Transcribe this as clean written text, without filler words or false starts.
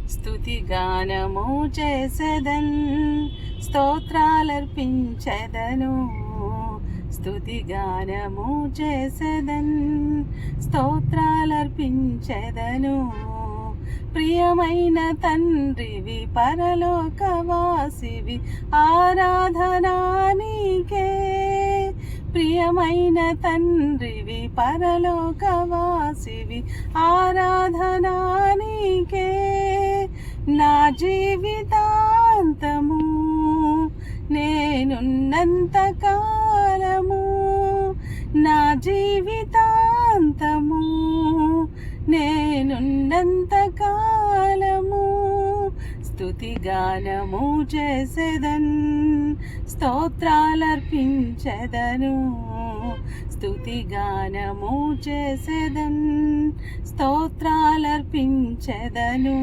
స్తుతిగానము చేసెదన్, స్తోత్రాలర్పించెదను. స్తుతిగానము చేసెదన్, స్తోత్రాలర్పించెదను. ప్రియమైన తండ్రివి, పరలోకవాసివి, ఆరాధనా నీకే. ప్రియమైన తండ్రివి, పరలోకవాసివి, ఆరాధనా నీకే. నా జీవితాంతము నేనున్నంత కాలము, నా జీవితాంతము నేనున్నంత కాలము స్తుతిగానము చేసెదన్, స్తోత్రాలర్పించెదను. స్తుతిగానము చేసెదన్, స్తోత్రాలర్పించెదను.